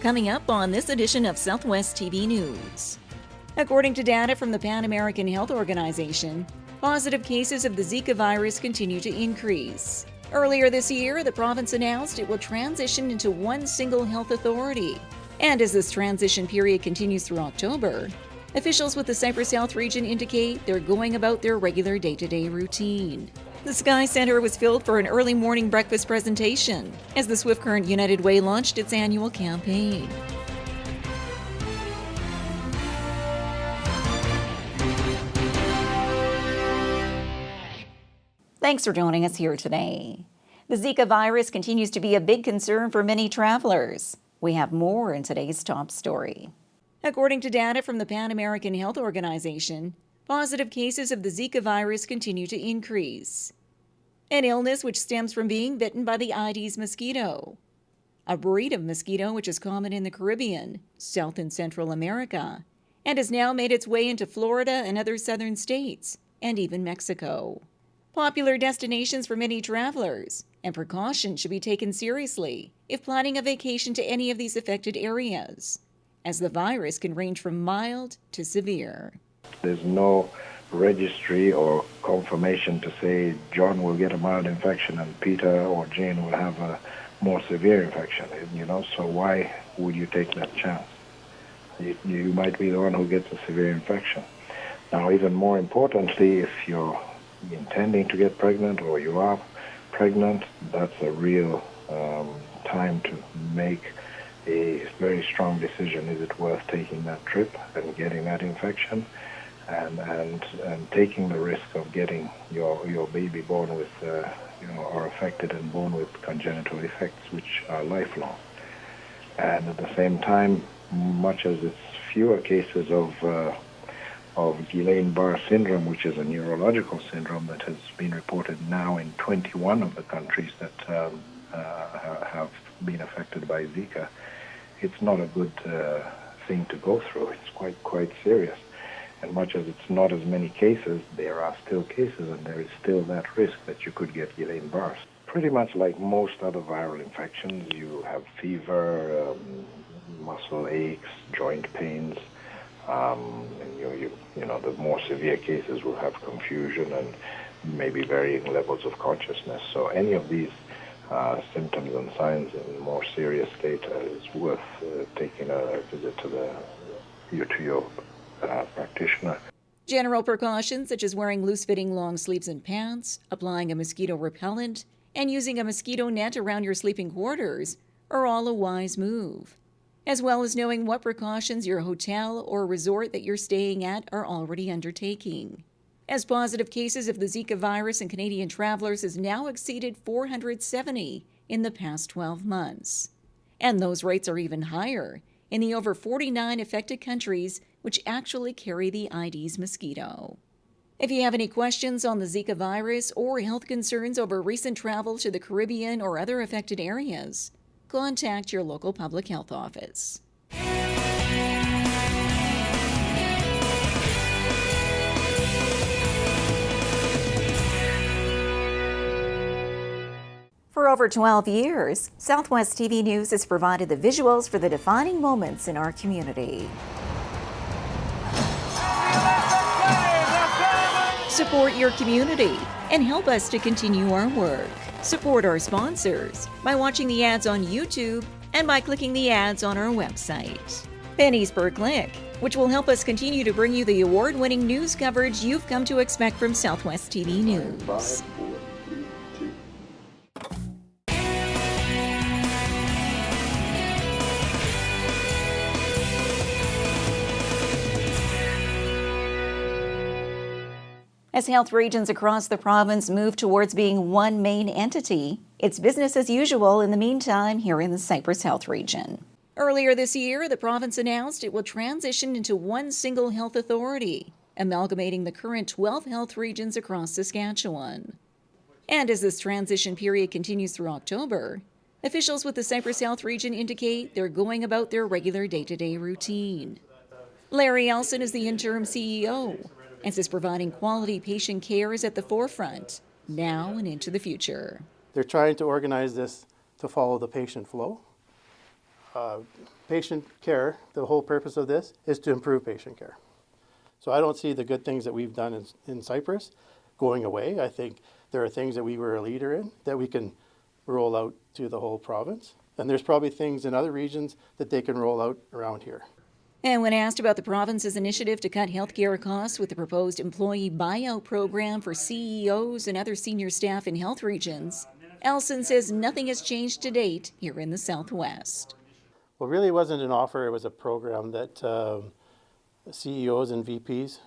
coming up on this edition of Southwest TV News. According to data from the Pan American Health Organization, positive cases of the Zika virus continue to increase. Earlier this year, the province announced it will transition into one single health authority. And as this transition period continues through October, officials with the Cypress Health Region indicate they're going about their regular day-to-day routine. The Sky Center was filled for an early morning breakfast presentation as the Swift Current United Way launched its annual campaign. Thanks for joining us here today. The Zika virus continues to be a big concern for many travelers. We have more in today's top story. According to data from the Pan American Health Organization, positive cases of the Zika virus continue to increase. An illness which stems from being bitten by the Aedes mosquito, a breed of mosquito which is common in the Caribbean, South and Central America, and has now made its way into Florida and other southern states, and even Mexico. Popular destinations for many travelers, and precautions should be taken seriously if planning a vacation to any of these affected areas, as the virus can range from mild to severe. There's no registry or confirmation to say John will get a mild infection and Peter or Jane will have a more severe infection, so why would you take that chance? You might be the one who gets a severe infection. Now, even more importantly, if you're intending to get pregnant or you are pregnant, that's a real time to make a very strong decision. Is it worth taking that trip and getting that infection and taking the risk of getting your baby born with or affected and born with congenital effects which are lifelong? And at the same time, much as it's fewer cases of Guillain-Barré syndrome, which is a neurological syndrome that has been reported now in 21 of the countries that have been affected by Zika, it's not a good thing to go through. It's quite serious. And much as it's not as many cases, there are still cases, and there is still that risk that you could get Guillain-Barré. Pretty much like most other viral infections, you have fever, muscle aches, joint pains. And the more severe cases will have confusion and maybe varying levels of consciousness. So any of these symptoms and signs in a more serious state is worth taking a visit to your practitioner. General precautions such as wearing loose-fitting long sleeves and pants, applying a mosquito repellent, and using a mosquito net around your sleeping quarters are all a wise move, as well as knowing what precautions your hotel or resort that you're staying at are already undertaking, as positive cases of the Zika virus in Canadian travelers has now exceeded 470 in the past 12 months. And those rates are even higher in the over 49 affected countries which actually carry the Aedes mosquito. If you have any questions on the Zika virus or health concerns over recent travel to the Caribbean or other affected areas, contact your local public health office. For over 12 years, Southwest TV News has provided the visuals for the defining moments in our community. Support your community and help us to continue our work. Support our sponsors by watching the ads on YouTube and by clicking the ads on our website. Pennies per click, which will help us continue to bring you the award-winning news coverage you've come to expect from Southwest TV News. As health regions across the province move towards being one main entity, it's business as usual in the meantime here in the Cypress Health Region. Earlier this year, the province announced it will transition into one single health authority, amalgamating the current 12 health regions across Saskatchewan. And as this transition period continues through October, officials with the Cypress Health Region indicate they're going about their regular day-to-day routine. Larry Elson is the interim CEO, and says providing quality patient care is at the forefront, now and into the future. They're trying to organize this to follow the patient flow. patient care, the whole purpose of this is to improve patient care. So I don't see the good things that we've done in Cypress going away. I think there are things that we were a leader in that we can roll out to the whole province. And there's probably things in other regions that they can roll out around here. And when asked about the province's initiative to cut healthcare costs with the proposed employee buyout program for CEOs and other senior staff in health regions, Elson says nothing has changed to date here in the Southwest. Well, really it wasn't an offer, it was a program that CEOs and VPs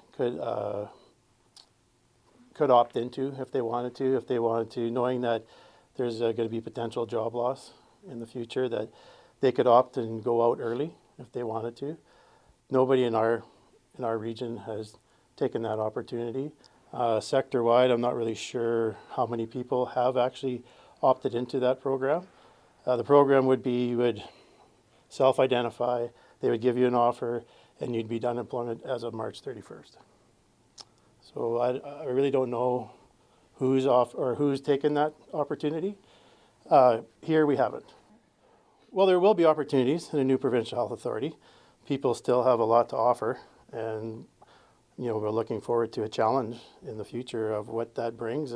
could opt into if they wanted to, knowing that there's going to be potential job loss in the future, that they could opt and go out early if they wanted to. Nobody in our region has taken that opportunity. Sector-wide, I'm not really sure how many people have actually opted into that program. The program would be, you would self-identify, they would give you an offer, and you'd be done employment as of March 31st. So I really don't know who's off or who's taken that opportunity. Here we haven't. Well, there will be opportunities in a new provincial health authority. People still have a lot to offer, and we're looking forward to a challenge in the future of what that brings.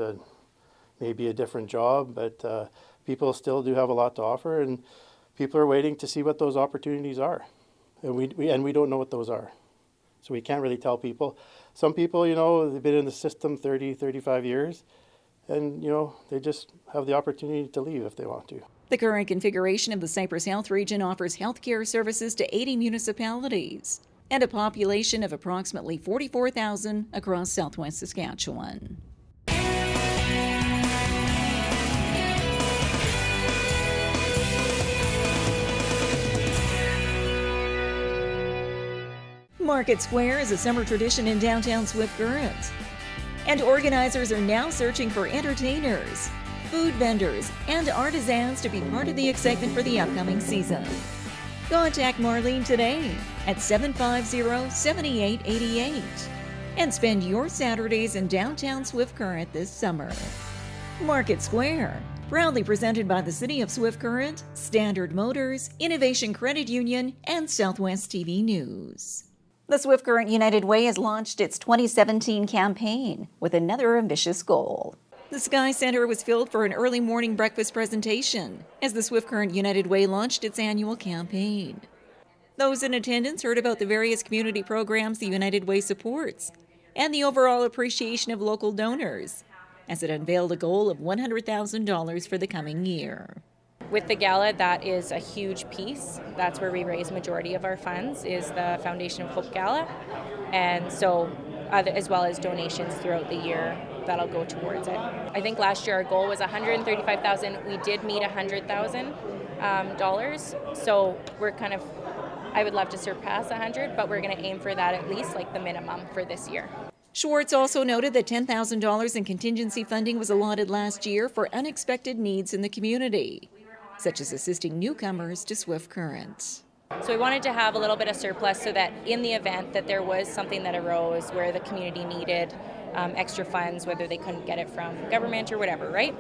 Maybe a different job, but people still do have a lot to offer, and people are waiting to see what those opportunities are. And we don't know what those are. So we can't really tell people. Some people, they've been in the system 30, 35 years, and, they just have the opportunity to leave if they want to. The current configuration of the Cypress Health Region offers healthcare services to 80 municipalities and a population of approximately 44,000 across southwest Saskatchewan. Market Square is a summer tradition in downtown Swift Current, and organizers are now searching for entertainers, food vendors, and artisans to be part of the excitement for the upcoming season. Contact Marlene today at 750-7888 and spend your Saturdays in downtown Swift Current this summer. Market Square, proudly presented by the City of Swift Current, Standard Motors, Innovation Credit Union, and Southwest TV News. The Swift Current United Way has launched its 2017 campaign with another ambitious goal. The Sky Center was filled for an early morning breakfast presentation as the Swift Current United Way launched its annual campaign. Those in attendance heard about the various community programs the United Way supports and the overall appreciation of local donors, as it unveiled a goal of $100,000 for the coming year. With the gala, that is a huge piece. That's where we raise majority of our funds, is the Foundation of Hope Gala. And so, as well as donations throughout the year, that'll go towards it. I think last year our goal was $135,000. We did meet $100,000. So we're I would love to surpass 100, but we're going to aim for that at least, like the minimum for this year. Schwartz also noted that $10,000 in contingency funding was allotted last year for unexpected needs in the community, such as assisting newcomers to Swift Current. So we wanted to have a little bit of surplus so that in the event that there was something that arose where the community needed extra funds, whether they couldn't get it from government or whatever, right,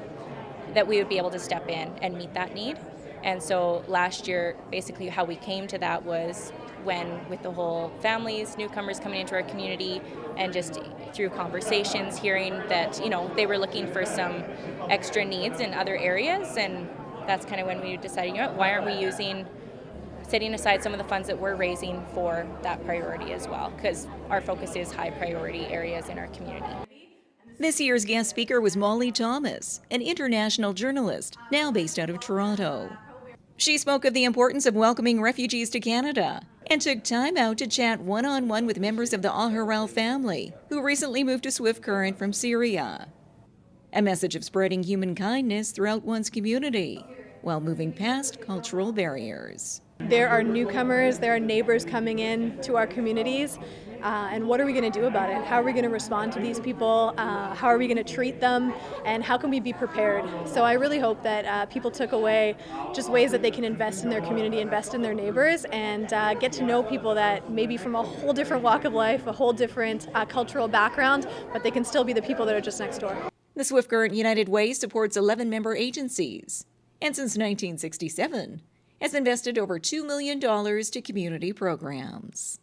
that we would be able to step in and meet that need. And so last year, basically how we came to that was when, with the whole families, newcomers coming into our community, and just through conversations, hearing that, they were looking for some extra needs in other areas. And that's kind of when we decided, why aren't we setting aside some of the funds that we're raising for that priority as well, because our focus is high priority areas in our community. This year's guest speaker was Molly Thomas, an international journalist, now based out of Toronto. She spoke of the importance of welcoming refugees to Canada and took time out to chat one-on-one with members of the Al-Harel family who recently moved to Swift Current from Syria. A message of spreading human kindness throughout one's community while moving past cultural barriers. There are newcomers, there are neighbors coming in to our communities, and what are we going to do about it? How are we going to respond to these people? How are we going to treat them? And how can we be prepared? So I really hope that people took away just ways that they can invest in their community, invest in their neighbors, and get to know people that maybe from a whole different walk of life, a whole different cultural background, but they can still be the people that are just next door. The Swift Current United Way supports 11 member agencies, and since 1967, has invested over $2 million to community programs.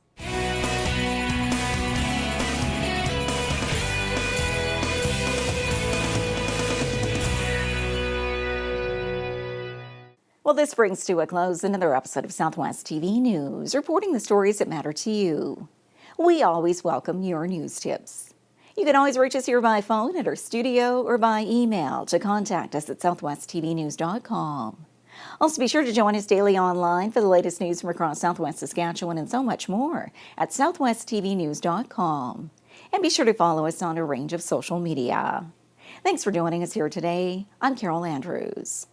Well, this brings to a close another episode of Southwest TV News, reporting the stories that matter to you. We always welcome your news tips. You can always reach us here by phone at our studio or by email to contact us at southwesttvnews.com. Also, be sure to join us daily online for the latest news from across Southwest Saskatchewan and so much more at southwesttvnews.com. And be sure to follow us on a range of social media. Thanks for joining us here today. I'm Carol Andrews.